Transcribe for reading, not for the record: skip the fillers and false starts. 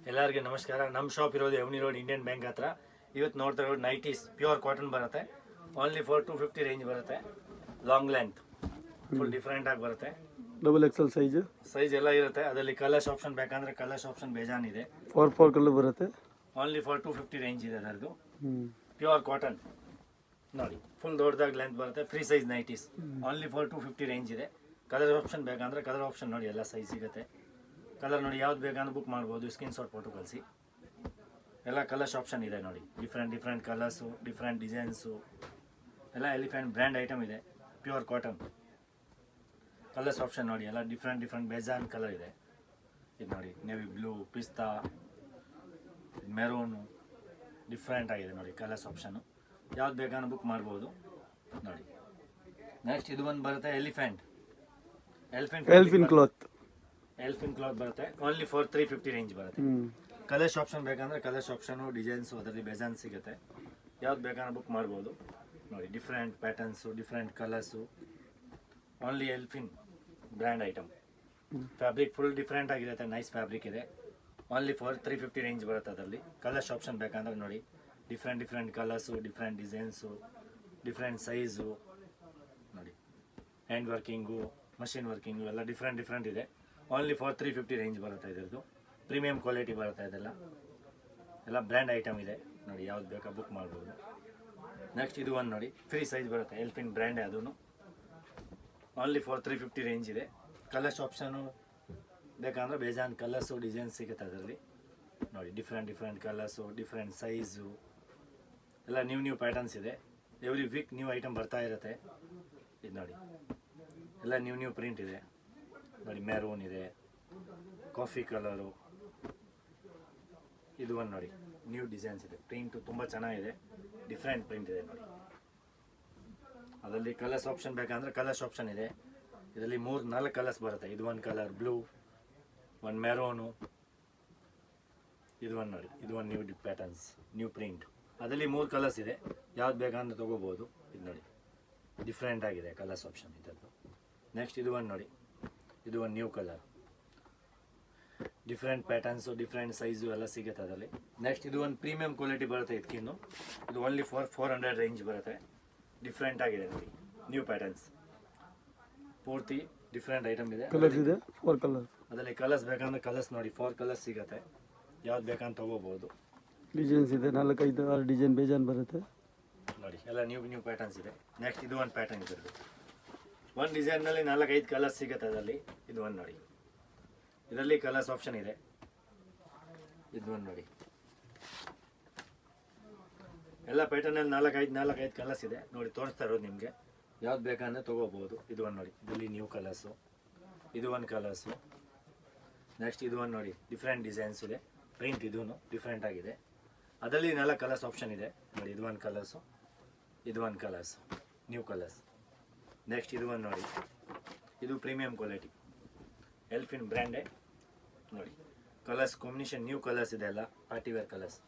ಎಲ್ಲರಿಗೂ ನಮಸ್ಕಾರ. ನಮ್ಮ ಶಾಪ್ ಇರೋದು ಎವ್ನಿ ರೋಡ್ ಇಂಡಿಯನ್ ಬ್ಯಾಂಕ್ ಹತ್ರ. ಇವತ್ತು ನೋಡ್ತಾ ಇರೋದು ನೈಟೀಸ್ ಪ್ಯೂರ್ ಕಾಟನ್ ಬರುತ್ತೆ. ಓನ್ಲಿ ಫಾರ್ 250 ರೇಂಜ್ ಬರುತ್ತೆ. ಲಾಂಗ್ ಲೆಂತ್ ಫುಲ್ ಡಿಫ್ರೆಂಟ್ ಆಗಿ ಬರುತ್ತೆ. ಡಬಲ್ ಎಕ್ಸೆಲ್ ಸೈಜ್ ಎಲ್ಲ ಇರುತ್ತೆ. ಅದರಲ್ಲಿ ಕಲರ್ಸ್ ಆಪ್ಷನ್ ಬೇಕಂದ್ರೆ ಕಲರ್ಸ್ ಆಪ್ಷನ್ ಬೇಜಾನ್ ಇದೆ. 4 ಕಲರ್ ಬರುತ್ತೆ. ಓನ್ಲಿ ಫಾರ್ 250 ರೇಂಜ್ ಇದೆ ಅದರದ್ದು. ಪ್ಯೂರ್ ಕಾಟನ್ ನೋಡಿ, ಫುಲ್ ದೊಡ್ಡದಾಗಿ ಲೆಂತ್ ಬರುತ್ತೆ. Free size nighties only for 250 range ಇದೆ. ಕಲರ್ ಆಪ್ಷನ್ ಬೇಕಂದ್ರೆ ಕಲರ್ ಆಪ್ಷನ್ ನೋಡಿ, ಎಲ್ಲ ಸೈಜ್ ಸಿಗುತ್ತೆ. ಕಲರ್ ನೋಡಿ, ಯಾವ್ದು ಬೇಕಂದ್ರೆ ಬುಕ್ ಮಾಡ್ಬೋದು. ಸ್ಕ್ರೀನ್ ಶಾಟ್ ಫೋಟೋ ಕಳಿಸಿ. ಎಲ್ಲ ಕಲರ್ಸ್ ಆಪ್ಷನ್ ಇದೆ ನೋಡಿ, ಡಿಫ್ರೆಂಟ್ ಕಲರ್ಸು, ಡಿಫ್ರೆಂಟ್ ಡಿಸೈನ್ಸು, ಎಲ್ಲ ಎಲಿಫೆಂಟ್ ಬ್ರ್ಯಾಂಡ್ ಐಟಮ್ ಇದೆ. ಪ್ಯೂರ್ ಕಾಟನ್ ಕಲರ್ಸ್ ಆಪ್ಷನ್ ನೋಡಿ, ಎಲ್ಲ ಡಿಫ್ರೆಂಟ್ ಬೇಜಾನ್ ಕಲರ್ ಇದೆ. ಇದು ನೋಡಿ, ನೇವಿ ಬ್ಲೂ, ಪಿಸ್ತಾ, ಮೆರೂನು, ಡಿಫ್ರೆಂಟ್ ಆಗಿದೆ ನೋಡಿ ಕಲರ್ಸ್ ಆಪ್ಷನ್ನು. ಯಾವ್ದು ಬೇಕಂದ್ರೆ ಬುಕ್ ಮಾಡ್ಬೋದು ನೋಡಿ. ನೆಕ್ಸ್ಟ್ ಇದು ಒಂದು ಬರುತ್ತೆ ಎಲಿಫೆಂಟ್ ಕ್ಲಾತ್ ಬರುತ್ತೆ. ಓನ್ಲಿ ಫಾರ್ 350 ರೇಂಜ್ ಬರುತ್ತೆ. ಕಲರ್ಸ್ ಆಪ್ಷನ್ ಬೇಕಂದ್ರೆ ಕಲರ್ಸ್ ಆಪ್ಷನು, ಡಿಸೈನ್ಸು ಅದರಲ್ಲಿ ಬೇಜಾನ್ ಸಿಗುತ್ತೆ. ಯಾವ್ದು ಬೇಕಂದ್ರೆ ಬುಕ್ ಮಾಡ್ಬೋದು ನೋಡಿ. Different patterns, different colours, only elfin brand item. Fabric full different ಆಗಿರುತ್ತೆ, ನೈಸ್ ಫ್ಯಾಬ್ರಿಕ್ ಇದೆ. ಓನ್ಲಿ ಫಾರ್ 350 ರೇಂಜ್ ಬರುತ್ತೆ. ಅದರಲ್ಲಿ ಕಲರ್ಸ್ ಆಪ್ಷನ್ ಬೇಕಂದ್ರೆ ನೋಡಿ, different colours, different designs, different size ನೋಡಿ. ಹ್ಯಾಂಡ್ ವರ್ಕಿಂಗು, ಮಷಿನ್ ವರ್ಕಿಂಗು ಎಲ್ಲ ಡಿಫ್ರೆಂಟ್ ಇದೆ. ಓನ್ಲಿ ಫಾರ್ 350 ರೇಂಜ್ ಬರುತ್ತೆ. ಇದರದ್ದು ಪ್ರೀಮಿಯಂ ಕ್ವಾಲಿಟಿ ಬರುತ್ತೆ. ಎಲ್ಲ ಬ್ರ್ಯಾಂಡ್ ಐಟಮ್ ಇದೆ ನೋಡಿ. ಯಾವ್ದು ಬೇಕಾ ಬುಕ್ ಮಾಡ್ಬೋದು. ನೆಕ್ಸ್ಟ್ ಇದು ಒಂದು ನೋಡಿ, ಫ್ರೀ ಸೈಜ್ ಬರುತ್ತೆ. ಎಲ್ಫಿನ್ ಬ್ರ್ಯಾಂಡೇ ಅದೂ. ಓನ್ಲಿ ಫಾರ್ 350 ರೇಂಜ್ ಇದೆ. ಕಲರ್ಸ್ ಆಪ್ಷನು ಬೇಕಂದ್ರೆ ಬೇಜಾನ್ ಕಲರ್ಸು, ಡಿಸೈನ್ಸ್ ಸಿಗುತ್ತೆ ಅದರಲ್ಲಿ ನೋಡಿ. ಡಿಫ್ರೆಂಟ್ ಕಲರ್ಸು, ಡಿಫ್ರೆಂಟ್ ಸೈಜು, ಎಲ್ಲ ನ್ಯೂ ಪ್ಯಾಟರ್ನ್ಸ್ ಇದೆ. ಎವ್ರಿ ವೀಕ್ ನ್ಯೂ ಐಟಮ್ ಬರ್ತಾ ಇರುತ್ತೆ. ಇದು ನೋಡಿ, ಎಲ್ಲ ನ್ಯೂ ಪ್ರಿಂಟ್ ಇದೆ ನೋಡಿ. ಮೆರೂನ್ ಇದೆ, ಕಾಫಿ ಕಲರು, ಇದು ಒಂದು ನೋಡಿ, ನ್ಯೂ ಡಿಸೈನ್ಸ್ ಇದೆ. ಪ್ರಿಂಟು ತುಂಬ ಚೆನ್ನಾಗಿದೆ, ಡಿಫ್ರೆಂಟ್ ಪ್ರಿಂಟ್ ಇದೆ ನೋಡಿ. ಅದರಲ್ಲಿ ಕಲರ್ಸ್ ಆಪ್ಷನ್ ಬೇಕಂದ್ರೆ ಕಲರ್ಸ್ ಆಪ್ಷನ್ ಇದೆ. ಇದರಲ್ಲಿ 3-4 ಕಲರ್ಸ್ ಬರುತ್ತೆ. ಇದು ಒಂದು ಕಲರ್ ಬ್ಲೂ, ಒಂದು ಮೆರೂನು, ಇದು ಒಂದು ನೋಡಿ, ಇದು ಒಂದು ನ್ಯೂ ಪ್ಯಾಟರ್ನ್ಸ್, ನ್ಯೂ ಪ್ರಿಂಟ್. ಅದರಲ್ಲಿ 3 ಕಲರ್ಸ್ ಇದೆ. ಯಾವ್ದು ಬೇಕಂದ್ರೆ ತೊಗೋಬೋದು. ಇದು ನೋಡಿ, ಡಿಫ್ರೆಂಟ್ ಆಗಿದೆ ಕಲರ್ಸ್ ಆಪ್ಷನ್ ಇದರದ್ದು. ನೆಕ್ಸ್ಟ್ ಇದು ಒಂದು ನೋಡಿ, ಇದು ಒಂದು new colour, different patterns, different size ಎಲ್ಲ ಸಿಗುತ್ತೆ ಅದರಲ್ಲಿ. ನೆಕ್ಸ್ಟ್ ಇದು ಒಂದು ಪ್ರೀಮಿಯಂ ಕ್ವಾಲಿಟಿ ಬರುತ್ತೆ. ಇದಕ್ಕಿನ್ನು ಇದು ಓನ್ಲಿ ಫಾರ್ 400 ರೇಂಜ್ ಬರುತ್ತೆ. ಡಿಫ್ರೆಂಟ್ ಆಗಿದೆ ನೋಡಿ, ನ್ಯೂ ಪ್ಯಾಟರ್ನ್ಸ್, ಪೂರ್ತಿ ಡಿಫ್ರೆಂಟ್ ಐಟಮ್ ಇದೆ. ಅದರಲ್ಲಿ ಕಲರ್ಸ್ ಬೇಕಂದ್ರೆ ಕಲರ್ಸ್ ನೋಡಿ, 4 ಕಲರ್ಸ್ ಸಿಗುತ್ತೆ. ಯಾವ್ದು ಬೇಕಂತ ತೊಗೋಬೋದು. ಡಿಸೈನ್ಸ್ ಇದೆ, 4-5 ಡಿಸೈನ್ ಬೇಜಾನ್ ಬರುತ್ತೆ ನೋಡಿ. ಎಲ್ಲ ನ್ಯೂ ಪ್ಯಾಟರ್ನ್ಸ್ ಇದೆ. ನೆಕ್ಸ್ಟ್ ಇದು ಒಂದು ಪ್ಯಾಟರ್ನ್ ಇದೆ. ಒಂದು ಡಿಸೈನ್ನಲ್ಲಿ 4-5 ಕಲರ್ಸ್ ಸಿಗುತ್ತೆ ಅದರಲ್ಲಿ. ಇದು ಒಂದು ನೋಡಿ, ಇದರಲ್ಲಿ ಕಲರ್ಸ್ ಆಪ್ಷನ್ ಇದೆ. ಇದು ಒಂದು ನೋಡಿ, ಎಲ್ಲ ಪ್ಯಾಟರ್ನಲ್ಲಿ 4-5 ಕಲರ್ಸ್ ಇದೆ ನೋಡಿ. ತೋರಿಸ್ತಾ ಇರೋದು ನಿಮಗೆ, ಯಾವ್ದು ಬೇಕಂದ್ರೆ ತೊಗೋಬೋದು. ಇದು ಒಂದು ನೋಡಿ, ಇದರಲ್ಲಿ ನ್ಯೂ ಕಲರ್ಸು, ಇದು ಒಂದು ಕಲರ್ಸು. ನೆಕ್ಸ್ಟ್ ಇದು ಒಂದು ನೋಡಿ, ಡಿಫ್ರೆಂಟ್ ಡಿಸೈನ್ಸ್ ಇದೆ. ಪ್ರಿಂಟ್ ಇದೂ ಡಿಫ್ರೆಂಟ್ ಆಗಿದೆ. ಅದರಲ್ಲಿ 4 ಕಲರ್ಸ್ ಆಪ್ಷನ್ ಇದೆ ನೋಡಿ. ಇದು ಒಂದು ಕಲರ್ಸು, ಇದು ಒಂದು ಕಲರ್ಸು, ನ್ಯೂ ಕಲರ್ಸ್. ನೆಕ್ಸ್ಟ್ ಇದು ಒಂದು ನೋಡಿ, ಇದು ಪ್ರೀಮಿಯಂ ಕ್ವಾಲಿಟಿ ಎಲ್ಫಿನ್ ಬ್ರ್ಯಾಂಡೇ ನೋಡಿ. ಕಲರ್ಸ್ ಕಾಂಬಿನೇಷನ್ ನ್ಯೂ ಕಲರ್ಸ್ ಇದೆ, ಎಲ್ಲ ಪಾರ್ಟಿ ವೇರ್ ಕಲರ್ಸ್.